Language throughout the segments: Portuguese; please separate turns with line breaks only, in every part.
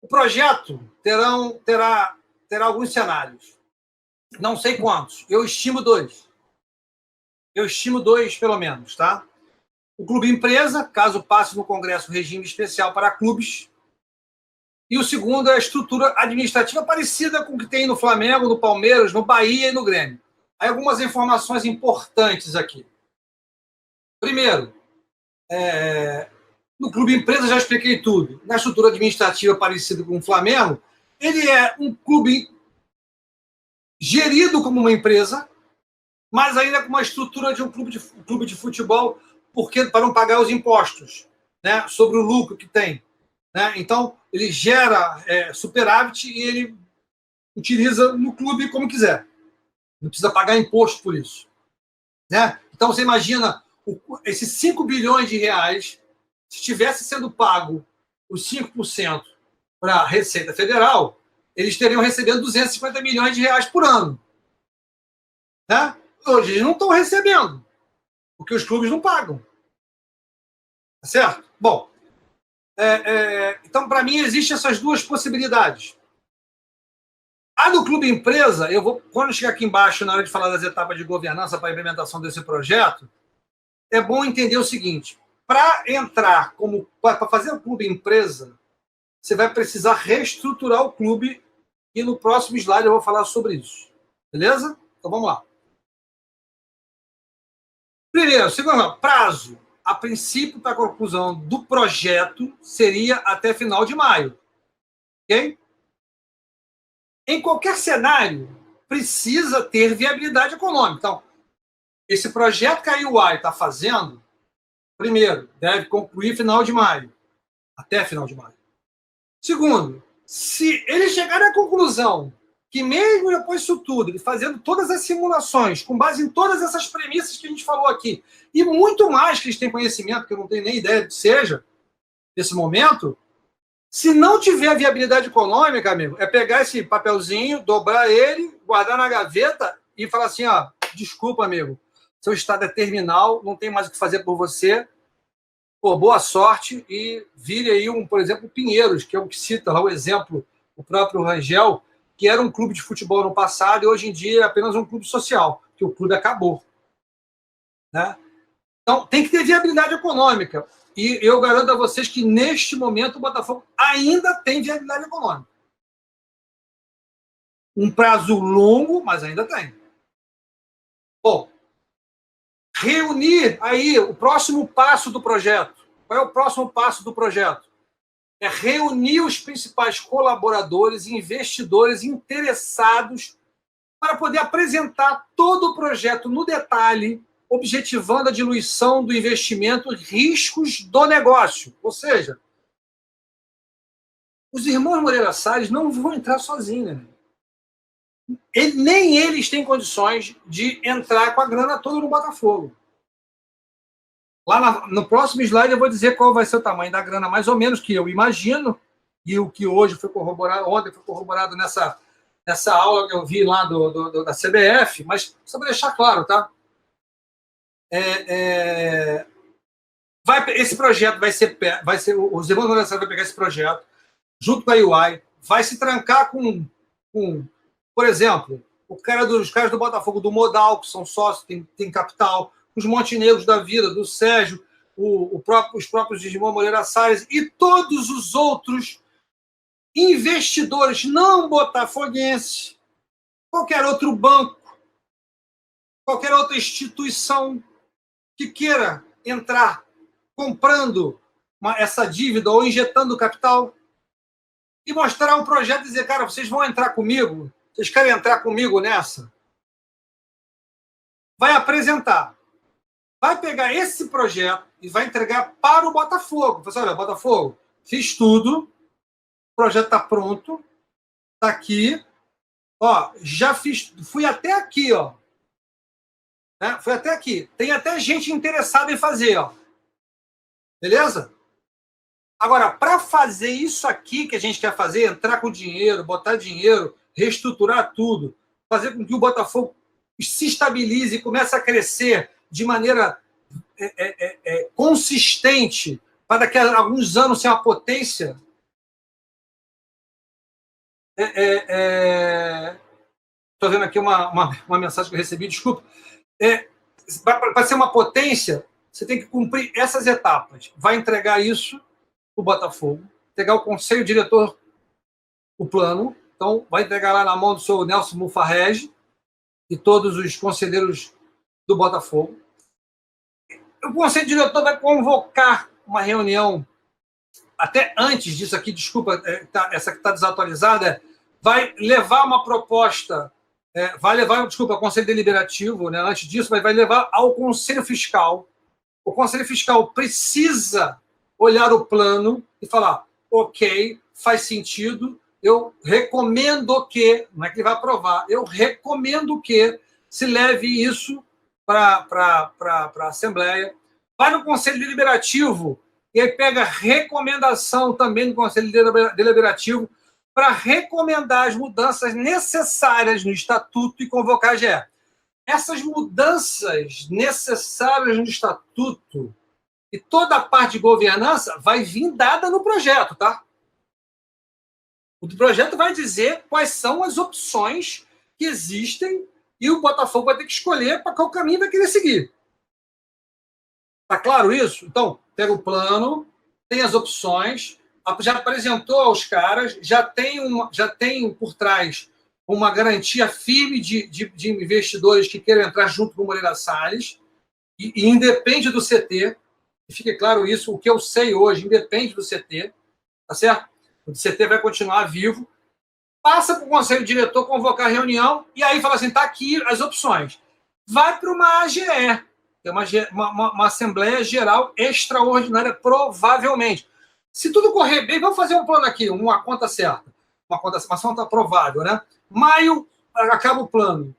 O projeto terá alguns cenários. Não sei quantos. Eu estimo dois. Pelo menos, tá? O clube empresa, caso passe no Congresso regime especial para clubes. E o segundo é a estrutura administrativa parecida com o que tem no Flamengo, no Palmeiras, no Bahia e no Grêmio. Aí algumas informações importantes aqui. Primeiro, no clube empresa já expliquei tudo. Na estrutura administrativa parecida com o Flamengo, ele é um clube gerido como uma empresa, mas ainda com uma estrutura de um clube de futebol, porque para não pagar os impostos, né, sobre o lucro que tem. Né? Então, ele gera superávit e ele utiliza no clube como quiser. Não precisa pagar imposto por isso. Né? Então, você imagina esses 5 bilhões de reais, se estivesse sendo pago os 5% para a Receita Federal, eles teriam recebendo 250 milhões de reais por ano. Né? Hoje eles não estão recebendo, porque os clubes não pagam. Tá certo? Bom, então, para mim, existem essas duas possibilidades. A do clube empresa, quando chegar aqui embaixo, na hora de falar das etapas de governança para a implementação desse projeto, é bom entender o seguinte: para entrar para fazer o clube empresa, você vai precisar reestruturar o clube, e no próximo slide eu vou falar sobre isso. Beleza? Então vamos lá. Primeiro, segundo, prazo. A princípio, para a conclusão do projeto, seria até final de maio. Ok? Em qualquer cenário, precisa ter viabilidade econômica. Então, esse projeto que a UI está fazendo, primeiro, deve concluir final de maio, até final de maio. Segundo, se ele chegar à conclusão que mesmo depois disso tudo, ele fazendo todas as simulações, com base em todas essas premissas que a gente falou aqui, e muito mais que eles têm conhecimento, que eu não tenho nem ideia do que seja, nesse momento, se não tiver viabilidade econômica, amigo, é pegar esse papelzinho, dobrar ele, guardar na gaveta e falar assim, ó, desculpa, amigo, seu estado é terminal, não tem mais o que fazer por você, pô, boa sorte e vire aí, por exemplo, o Pinheiros, que é o que cita lá o exemplo, o próprio Rangel, que era um clube de futebol no passado e hoje em dia é apenas um clube social, que o clube acabou. Né? Então, tem que ter viabilidade econômica. E eu garanto a vocês que, neste momento, o Botafogo ainda tem viabilidade econômica. Um prazo longo, mas ainda tem. Bom, reunir aí o próximo passo do projeto. Qual é o próximo passo do projeto? É reunir os principais colaboradores e investidores interessados para poder apresentar todo o projeto no detalhe, objetivando a diluição do investimento e riscos do negócio. Ou seja, os irmãos Moreira Salles não vão entrar sozinhos. Né? Nem eles têm condições de entrar com a grana toda no Botafogo. Lá no próximo slide eu vou dizer qual vai ser o tamanho da grana, mais ou menos, que eu imagino, e o que hoje foi corroborado, ontem foi corroborado nessa aula que eu vi lá da CBF, mas só para deixar claro, tá? Esse projeto vai ser os irmãos Moreira Salles vão pegar esse projeto, junto com a UI, vai se trancar com por exemplo, os caras do Botafogo, do Modal, que são sócios, tem capital, os Montenegros da vida, do Sérgio, os próprios Digimon Moreira Salles e todos os outros investidores não botafoguenses, qualquer outro banco, qualquer outra instituição que queira entrar comprando essa dívida ou injetando capital e mostrar um projeto e dizer, cara, vocês vão entrar comigo? Vocês querem entrar comigo nessa? Vai apresentar. Vai pegar esse projeto e vai entregar para o Botafogo. Você olha, Botafogo, fiz tudo, o projeto está pronto, está aqui, ó, já fiz, fui até aqui, ó. Né? Fui até aqui. Tem até gente interessada em fazer, ó. Beleza? Agora, para fazer isso aqui que a gente quer fazer, entrar com dinheiro, botar dinheiro, reestruturar tudo, fazer com que o Botafogo se estabilize e comece a crescer de maneira consistente para daqui a alguns anos ser uma potência, Estou vendo aqui uma mensagem que eu recebi, desculpa. Para ser uma potência, você tem que cumprir essas etapas. Vai entregar isso para o Botafogo, entregar o conselho diretor o plano, então vai entregar lá na mão do seu Nelson Mufarrege e todos os conselheiros do Botafogo. O conselho diretor vai convocar uma reunião, até antes disso aqui, desculpa, essa que está desatualizada, vai levar uma proposta, vai levar, desculpa, ao Conselho Deliberativo, né, antes disso, vai levar ao Conselho Fiscal. O Conselho Fiscal precisa olhar o plano e falar, ok, faz sentido, eu recomendo que, não é que ele vai aprovar, eu recomendo que se leve isso para a Assembleia. Vai no Conselho Deliberativo e aí pega recomendação também do Conselho Deliberativo para recomendar as mudanças necessárias no Estatuto e convocar a AGE. Essas mudanças necessárias no Estatuto e toda a parte de governança vai vir dada no projeto, tá? O projeto vai dizer quais são as opções que existem e o Botafogo vai ter que escolher para qual caminho vai querer seguir. Está claro isso? Então, pega o plano, tem as opções, já apresentou aos caras, já tem por trás uma garantia firme de investidores que queiram entrar junto com o Moreira Salles, e independe do CT, fique claro isso, o que eu sei hoje independe do CT, tá certo? O CT vai continuar vivo, passa para o conselho diretor convocar a reunião e aí fala assim, tá aqui as opções. Vai para uma AGE, que é uma Assembleia Geral Extraordinária, provavelmente. Se tudo correr bem, vamos fazer um plano aqui, uma conta certa, uma conta provável, né? Maio, acaba o plano,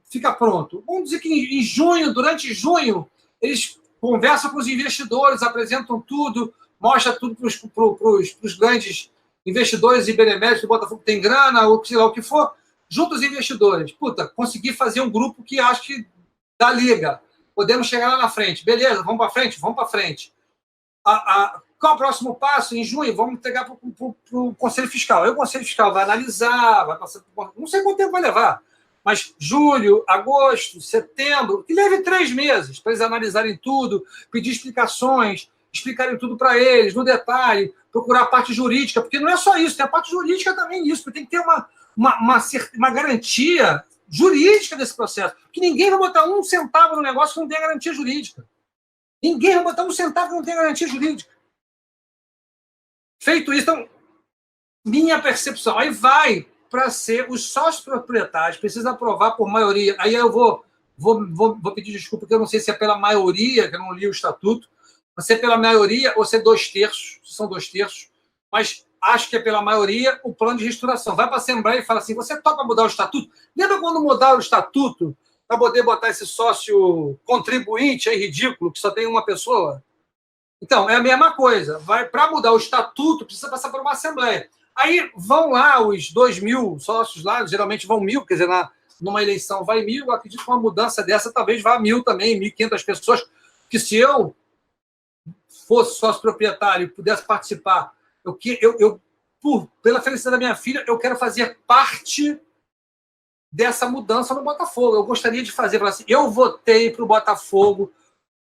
fica pronto. Vamos dizer que em junho, durante junho, eles conversam com os investidores, apresentam tudo, mostram tudo para os grandes investidores e beneméritos do Botafogo que tem grana, ou sei lá o que for, junto os investidores. Puta, consegui fazer um grupo que acho que dá liga. Podemos chegar lá na frente. Beleza, vamos para frente? Vamos para frente. Qual o próximo passo? Em junho, vamos entregar para o Conselho Fiscal. Aí o Conselho Fiscal vai analisar, vai passar por... Não sei quanto tempo vai levar, mas julho, agosto, setembro, que leve 3 meses para eles analisarem tudo, pedir explicações, explicarem tudo para eles, no detalhe, procurar a parte jurídica, porque não é só isso, tem a parte jurídica também nisso, porque tem que ter uma garantia jurídica desse processo, porque ninguém vai botar um centavo no negócio que não tem garantia jurídica. Ninguém vai botar um centavo que não tem garantia jurídica. Feito isso, então, minha percepção, aí vai para ser os sócios proprietários, precisa aprovar por maioria. Aí eu vou pedir desculpa, porque eu não sei se é pela maioria, que eu não li o estatuto, se é pela maioria ou se é 2/3, se são 2/3, mas acho que é pela maioria o plano de reestruturação. Vai para a Assembleia e fala assim, você topa mudar o estatuto? Lembra quando mudaram o estatuto para poder botar esse sócio contribuinte aí ridículo, que só tem uma pessoa? Então, é a mesma coisa. Para mudar o estatuto, precisa passar por uma Assembleia. Aí vão lá os 2.000 sócios lá, geralmente vão 1.000, quer dizer, numa eleição vai 1.000, eu acredito que uma mudança dessa talvez vá 1.000 também, 1.500 pessoas, que se eu fosse sócio proprietário e pudesse participar, pela felicidade da minha filha, eu quero fazer parte dessa mudança no Botafogo. Eu gostaria de fazer, assim, eu votei para o Botafogo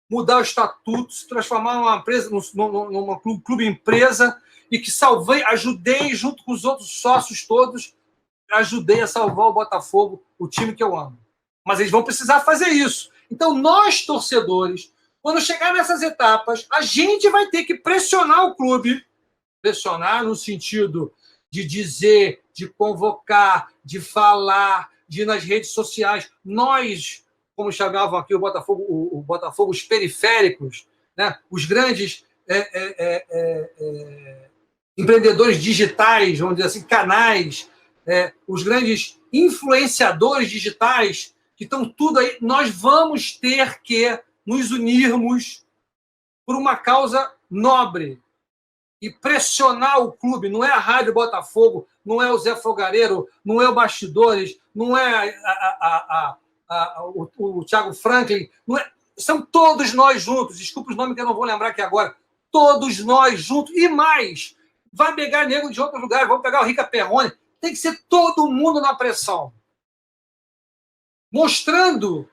mudar o estatuto, se transformar numa empresa, numa clube empresa, e que ajudei, junto com os outros sócios todos, ajudei a salvar o Botafogo, o time que eu amo. Mas eles vão precisar fazer isso. Então, nós, torcedores, quando chegar nessas etapas, a gente vai ter que pressionar o clube, pressionar no sentido de dizer, de convocar, de falar, de ir nas redes sociais. Nós, como chamavam aqui o Botafogo, os periféricos, né? Os grandes empreendedores digitais, vamos dizer assim, canais, os grandes influenciadores digitais, que estão tudo aí, nós vamos ter que nos unirmos por uma causa nobre e pressionar o clube. Não é a Rádio Botafogo, não é o Zé Fogareiro, não é o Bastidores, não é o Thiago Franklin, não é, são todos nós juntos. Desculpa os nomes que eu não vou lembrar aqui agora. Todos nós juntos e mais. Vai pegar nego de outros lugares, vamos pegar o Rica Perrone, tem que ser todo mundo na pressão, mostrando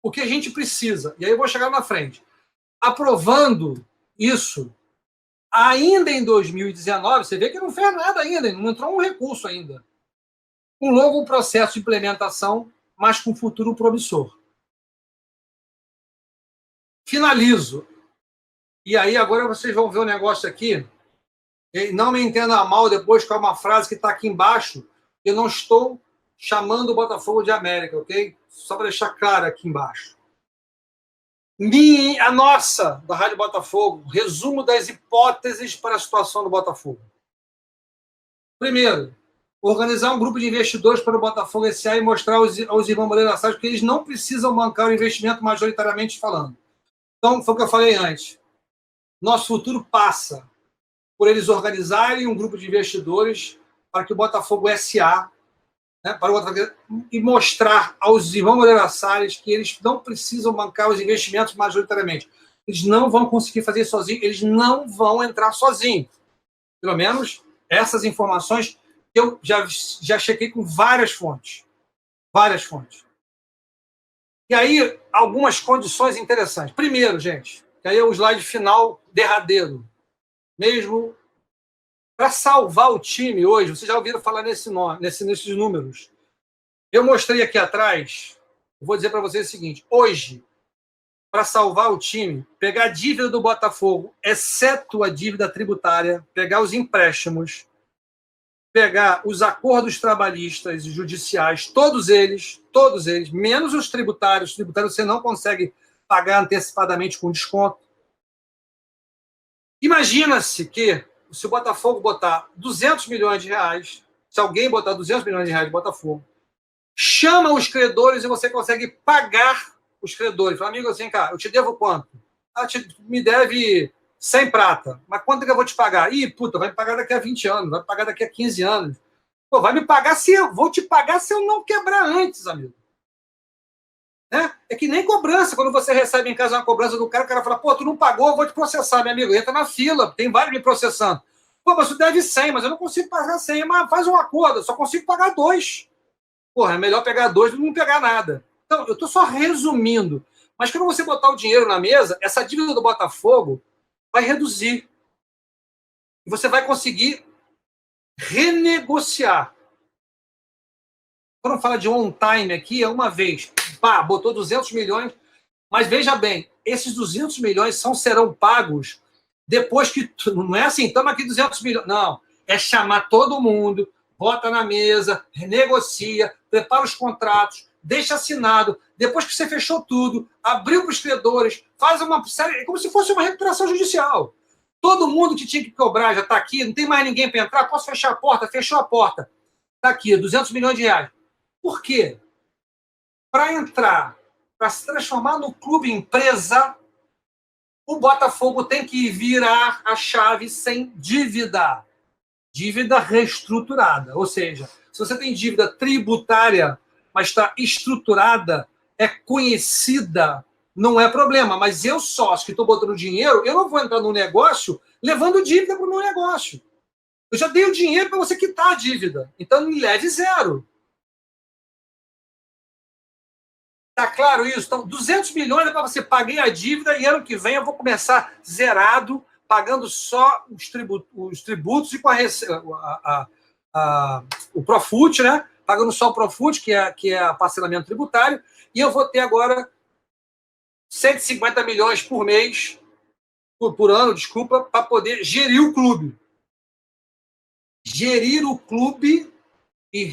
o que a gente precisa. E aí eu vou chegar na frente. Aprovando isso, ainda em 2019, você vê que não fez nada ainda, não entrou um recurso ainda. Um longo processo de implementação, mas com futuro promissor. Finalizo. E aí agora vocês vão ver um negócio aqui. E não me entenda mal depois com uma frase que está aqui embaixo. Eu não estou chamando o Botafogo de América, ok? Só para deixar claro aqui embaixo. A nossa, da Rádio Botafogo, resumo das hipóteses para a situação do Botafogo. Primeiro, organizar um grupo de investidores para o Botafogo S.A. e mostrar aos irmãos Moreira Salles que eles não precisam bancar o investimento majoritariamente falando. Então, foi o que eu falei antes. Nosso futuro passa por eles organizarem um grupo de investidores para que o Botafogo S.A., né, para o Botafogo, e mostrar aos irmãos Moreira Salles que eles não precisam bancar os investimentos majoritariamente. Eles não vão conseguir fazer isso sozinhos, eles não vão entrar sozinhos. Pelo menos essas informações eu já chequei com várias fontes. Várias fontes. E aí, algumas condições interessantes. Primeiro, gente, que aí é o slide final, derradeiro. Mesmo para salvar o time hoje, vocês já ouviram falar nesses números. Eu mostrei aqui atrás, vou dizer para vocês o seguinte, hoje, para salvar o time, pegar a dívida do Botafogo, exceto a dívida tributária, pegar os empréstimos, pegar os acordos trabalhistas e judiciais, todos eles, menos os tributários você não consegue pagar antecipadamente com desconto. Imagina-se que, se o Botafogo botar 200 milhões de reais, se alguém botar 200 milhões de reais de Botafogo, chama os credores e você consegue pagar os credores. Fala, amigo, assim, cara, eu te devo quanto? Me deve 100 prata. Mas quanto que eu vou te pagar? Ih, puta, vai me pagar daqui a 20 anos, vai me pagar daqui a 15 anos. Pô, vai me pagar vou te pagar se eu não quebrar antes, amigo. Né? É que nem cobrança. Quando você recebe em casa uma cobrança do cara, o cara fala, pô, tu não pagou, eu vou te processar, meu amigo. Entra na fila, tem vários me processando. Pô, mas tu deve 100, mas eu não consigo pagar 100. Mas faz um acordo, eu só consigo pagar 2. Porra, é melhor pegar 2 do que não pegar nada. Então, eu estou só resumindo. Mas quando você botar o dinheiro na mesa, essa dívida do Botafogo vai reduzir. E você vai conseguir renegociar. Quando fala de on time aqui, é uma vez. Pá, botou 200 milhões. Mas veja bem, esses 200 milhões serão pagos depois que... Não é assim, estamos aqui 200 milhões. Não, é chamar todo mundo, bota na mesa, renegocia, prepara os contratos, deixa assinado. Depois que você fechou tudo, abriu para os credores, faz uma série... É como se fosse uma recuperação judicial. Todo mundo que tinha que cobrar já está aqui, não tem mais ninguém para entrar, posso fechar a porta? Fechou a porta. Está aqui, 200 milhões de reais. Por quê? Para entrar, para se transformar no clube empresa, o Botafogo tem que virar a chave sem dívida. Dívida reestruturada. Ou seja, se você tem dívida tributária, mas está estruturada, é conhecida, não é problema. Mas eu, sócio, que estou botando dinheiro, eu não vou entrar no negócio levando dívida para o meu negócio. Eu já dei o dinheiro para você quitar a dívida. Então, me leve 0. Tá claro isso? Então, 200 milhões é para você pagar a dívida e ano que vem eu vou começar zerado, pagando só os tributos e com o Profut, né? Pagando só o Profut, que é parcelamento tributário, e eu vou ter agora 150 milhões por mês, por ano, desculpa, para poder gerir o clube. Gerir o clube e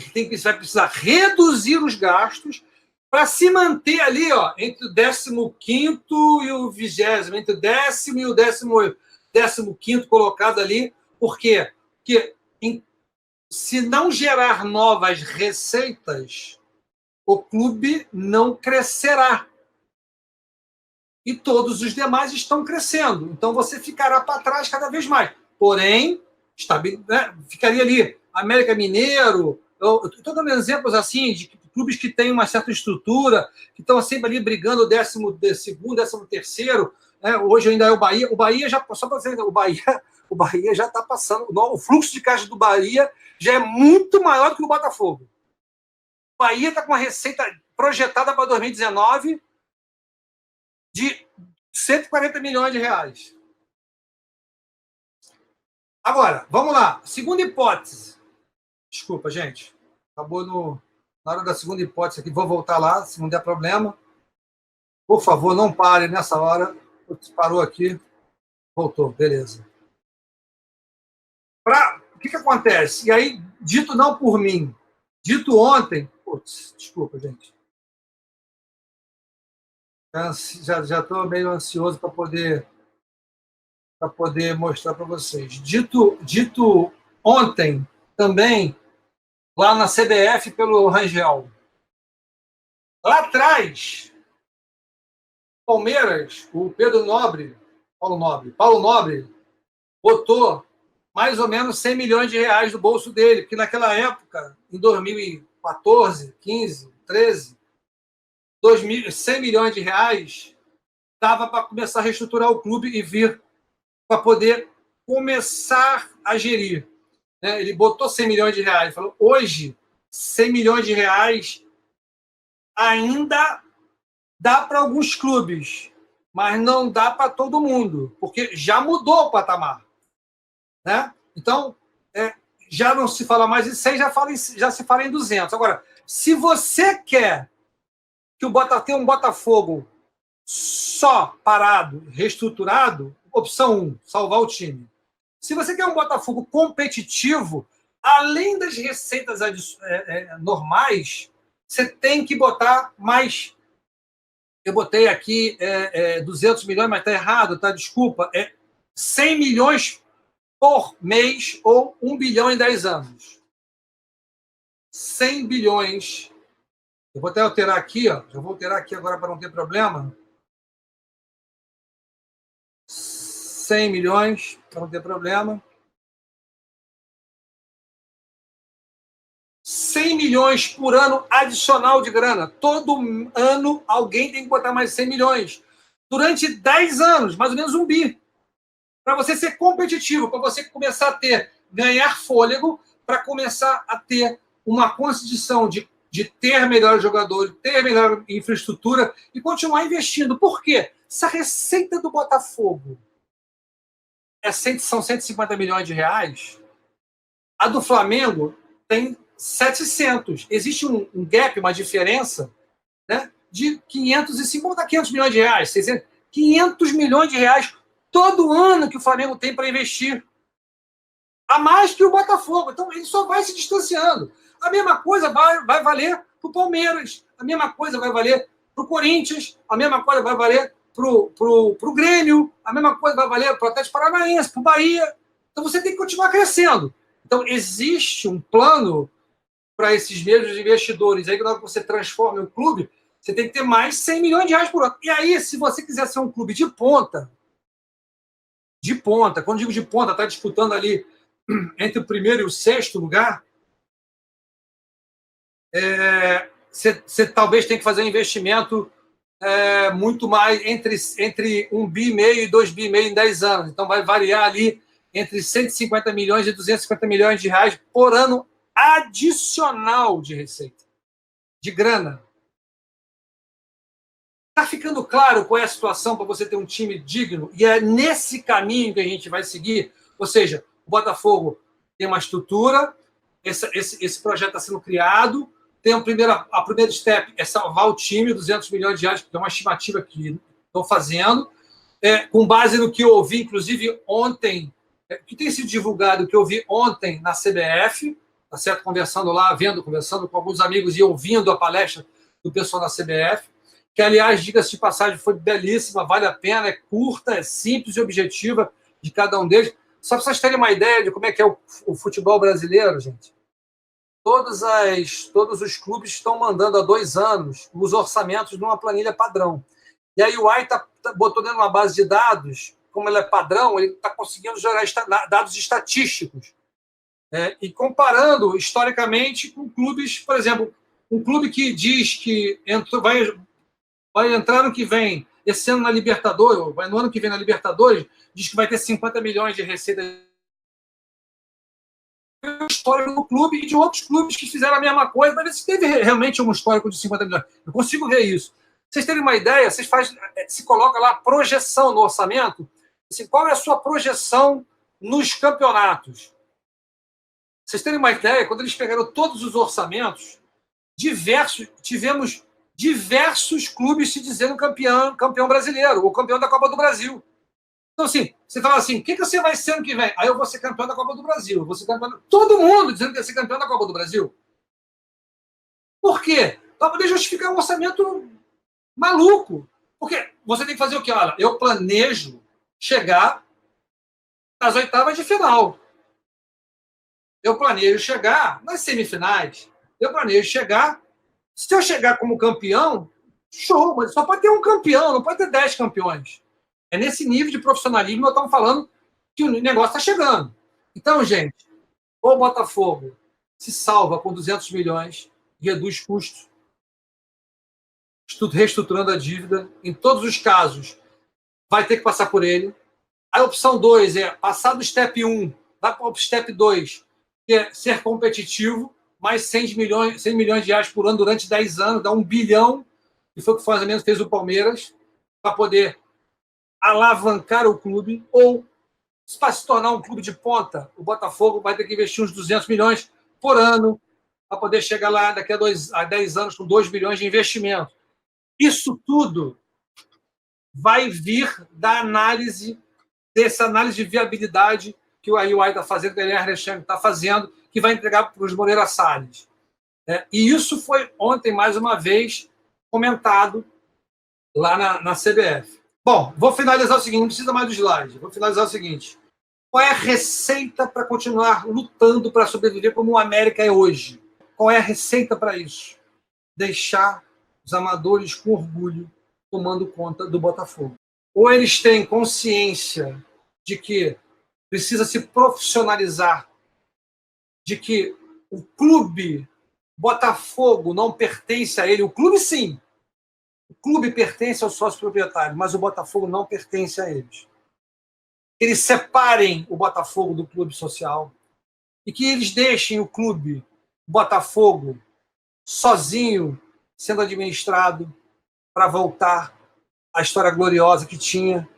vai precisar reduzir os gastos para se manter ali, ó, entre o 15º e o 20º, entre o 10º e o 15º colocado ali. Por quê? Porque se não gerar novas receitas, o clube não crescerá. E todos os demais estão crescendo. Então, você ficará para trás cada vez mais. Porém, ficaria ali América Mineiro. Eu estou dando exemplos assim de clubes que têm uma certa estrutura, que estão sempre ali brigando o 12º, 13º, né? Hoje ainda é o Bahia. O Bahia já, só para dizer, o Bahia já está passando. O fluxo de caixa do Bahia já é muito maior do que o Botafogo. O Bahia está com uma receita projetada para 2019 de 140 milhões de reais. Agora, vamos lá. Segunda hipótese. Desculpa, gente. Acabou na hora da segunda hipótese aqui. Vou voltar lá, se não der problema. Por favor, não pare nessa hora. Parou aqui. Voltou, beleza. O que acontece? E aí, dito não por mim, dito ontem... Putz, desculpa, gente. Já estou meio ansioso para poder mostrar para vocês. Dito ontem também, lá na CBF, pelo Rangel. Lá atrás, Palmeiras, o Paulo Nobre, botou mais ou menos 100 milhões de reais do bolso dele, porque naquela época, em 2014, 15, 13, 100 milhões de reais dava para começar a reestruturar o clube e vir para poder começar a gerir. Ele botou 100 milhões de reais. Falou, hoje, 100 milhões de reais ainda dá para alguns clubes, mas não dá para todo mundo, porque já mudou o patamar. Né? Então, já não se fala mais em 100, já se fala em 200. Agora, se você quer que tenha um Botafogo só parado, reestruturado, opção 1, salvar o time. Se você quer um Botafogo competitivo, além das receitas normais, você tem que botar mais. Eu botei aqui 200 milhões, mas está errado, tá? Desculpa. 100 milhões por mês ou 1 bilhão em 10 anos. 100 bilhões. Eu vou até alterar aqui, ó. Já vou alterar aqui agora para não ter problema. 100 milhões, para não ter problema. 100 milhões por ano adicional de grana. Todo ano alguém tem que botar mais 100 milhões. Durante 10 anos, mais ou menos 1 bi. Para você ser competitivo, para você começar a ganhar fôlego, para começar a ter uma condição de ter melhores jogadores, ter melhor infraestrutura e continuar investindo. Por quê? Essa receita do Botafogo são 150 milhões de reais. A do Flamengo tem 700. Existe um gap, uma diferença, né, de 500 milhões de reais. 500 milhões de reais todo ano que o Flamengo tem para investir. A mais que o Botafogo. Então, ele só vai se distanciando. A mesma coisa vai valer para o Palmeiras. A mesma coisa vai valer para o Corinthians. A mesma coisa vai valer para o Grêmio. A mesma coisa vai valer para o Atlético Paranaense, para o Bahia. Então, você tem que continuar crescendo. Então, existe um plano para esses mesmos investidores. Aí, quando você transforma o clube, você tem que ter mais 100 milhões de reais por ano. E aí, se você quiser ser um clube de ponta, quando digo de ponta, está disputando ali entre o primeiro e o sexto lugar, você talvez tenha que fazer um investimento muito mais entre 1,5 bi e 2,5 bi em 10 anos. Então, vai variar ali entre 150 milhões e 250 milhões de reais por ano adicional de receita, de grana. Está ficando claro qual é a situação para você ter um time digno? E é nesse caminho que a gente vai seguir. Ou seja, o Botafogo tem uma estrutura, esse projeto está sendo criado, tem a primeira step é salvar o time, 200 milhões de reais, que é uma estimativa que estão fazendo, com base no que eu ouvi, inclusive ontem, que tem sido divulgado, que eu ouvi ontem na CBF, tá certo? Conversando com alguns amigos e ouvindo a palestra do pessoal da CBF, que, aliás, diga-se de passagem, foi belíssima, vale a pena, é curta, é simples e objetiva de cada um deles. Só para vocês terem uma ideia de como é que é o futebol brasileiro, gente. Todos os clubes estão mandando há 2 anos os orçamentos numa planilha padrão. E aí o AI botou dentro de uma base de dados, como ela é padrão, ele está conseguindo gerar dados estatísticos. E comparando historicamente com clubes, por exemplo, um clube que diz que vai entrar no que vem esse ano na Libertadores, no ano que vem na Libertadores, diz que vai ter 50 milhões de receita histórico do clube e de outros clubes que fizeram a mesma coisa, para ver se teve realmente um histórico de 50 milhões. Eu consigo ver isso. Vocês terem uma ideia, vocês se coloca lá projeção no orçamento, assim, qual é a sua projeção nos campeonatos? Vocês terem uma ideia, quando eles pegaram todos os orçamentos, tivemos diversos clubes se dizendo campeão brasileiro, ou campeão da Copa do Brasil. Então, assim, você fala assim, o que você vai ser ano que vem? Aí eu vou ser campeão da Copa do Brasil. Eu vou ser campeão Todo mundo dizendo que ia ser campeão da Copa do Brasil. Por quê? Para poder justificar um orçamento maluco. Porque você tem que fazer o quê? Olha, eu planejo chegar nas oitavas de final. Eu planejo chegar nas semifinais. Eu planejo chegar... Se eu chegar como campeão, show, mas só pode ter um campeão, não pode ter 10 campeões. É nesse nível de profissionalismo que nós estamos falando que o negócio está chegando. Então, gente, o Botafogo se salva com 200 milhões, reduz custos, reestruturando a dívida. Em todos os casos, vai ter que passar por ele. A opção 2 é passar do step 1, vai para o step 2, que é ser competitivo, mais 100 milhões de reais por ano durante 10 anos, dá 1 bilhão, que foi o que mais ou menos fez o Palmeiras, para poder alavancar o clube, ou para se tornar um clube de ponta, o Botafogo vai ter que investir uns 200 milhões por ano para poder chegar lá daqui a 10 anos com 2 bilhões de investimento. Isso tudo vai vir da análise, dessa análise de viabilidade que o AIUAI está fazendo, que o Guilherme Alexandre está fazendo, que vai entregar para os Moreira Salles. E isso foi ontem, mais uma vez, comentado lá na CBF. Bom, vou finalizar o seguinte, não precisa mais do slide, vou finalizar o seguinte. Qual é a receita para continuar lutando para sobreviver como o América é hoje? Qual é a receita para isso? Deixar os amadores com orgulho tomando conta do Botafogo. Ou eles têm consciência de que precisa se profissionalizar, de que o clube Botafogo não pertence a ele. O clube, sim. O clube pertence aos sócios proprietários, mas o Botafogo não pertence a eles. Eles separem o Botafogo do clube social e que eles deixem o clube Botafogo sozinho, sendo administrado, para voltar à história gloriosa que tinha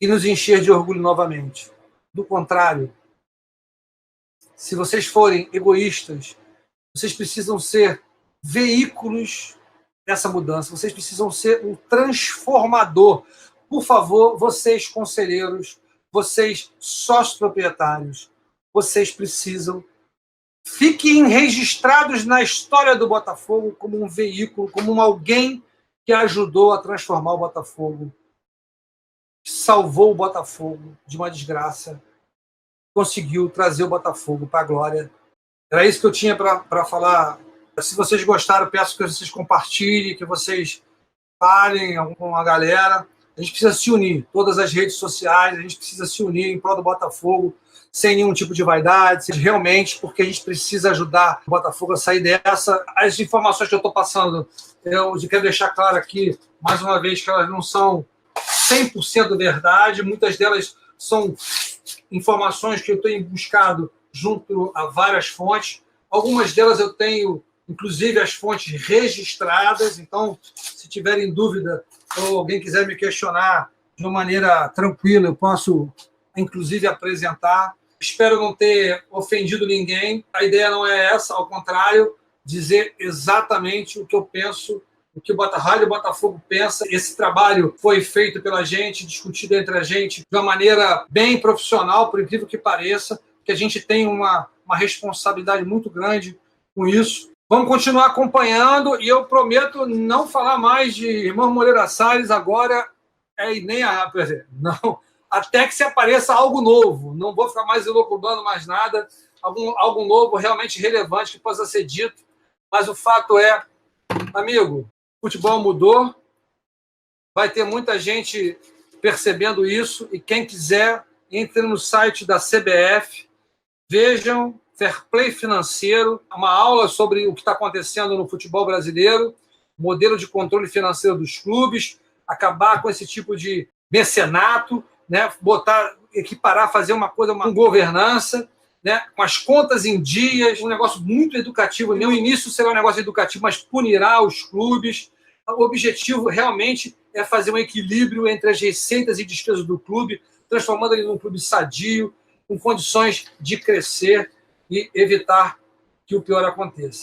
e nos encher de orgulho novamente. Do contrário, se vocês forem egoístas, vocês precisam ser veículos dessa mudança, vocês precisam ser um transformador. Por favor, vocês conselheiros, vocês sócios proprietários, vocês precisam, fiquem registrados na história do Botafogo como um veículo, como alguém que ajudou a transformar o Botafogo, que salvou o Botafogo de uma desgraça, conseguiu trazer o Botafogo para a glória. Era isso que eu tinha para falar. Se vocês gostaram, peço que vocês compartilhem, que vocês falem com a galera. A gente precisa se unir, todas as redes sociais, a gente precisa se unir em prol do Botafogo, sem nenhum tipo de vaidade, realmente, porque a gente precisa ajudar o Botafogo a sair dessa. As informações que eu estou passando, eu quero deixar claro aqui, mais uma vez, que elas não são 100% verdade, muitas delas são informações que eu tenho buscado junto a várias fontes. Algumas delas eu tenho, inclusive, as fontes registradas, então, se tiverem dúvida ou alguém quiser me questionar de uma maneira tranquila, eu posso, inclusive, apresentar. Espero não ter ofendido ninguém. A ideia não é essa, ao contrário, dizer exatamente o que eu penso, o que o Rádio Botafogo pensa. Esse trabalho foi feito pela gente, discutido entre a gente, de uma maneira bem profissional, por incrível que pareça, que a gente tem uma responsabilidade muito grande com isso. Vamos continuar acompanhando e eu prometo não falar mais de Irmão Moreira Salles agora, e nem não, até que se apareça algo novo. Não vou ficar mais elucubrando mais nada, algo novo, realmente relevante que possa ser dito. Mas o fato é, amigo, o futebol mudou, vai ter muita gente percebendo isso, e quem quiser, entre no site da CBF, vejam Fair Play Financeiro, uma aula sobre o que está acontecendo no futebol brasileiro, modelo de controle financeiro dos clubes, acabar com esse tipo de mecenato, né? Equiparar, fazer uma coisa, uma governança, né? Com as contas em dias, um negócio muito educativo. No início será um negócio educativo, mas punirá os clubes. O objetivo realmente é fazer um equilíbrio entre as receitas e despesas do clube, transformando ele num clube sadio, com condições de crescer e evitar que o pior aconteça.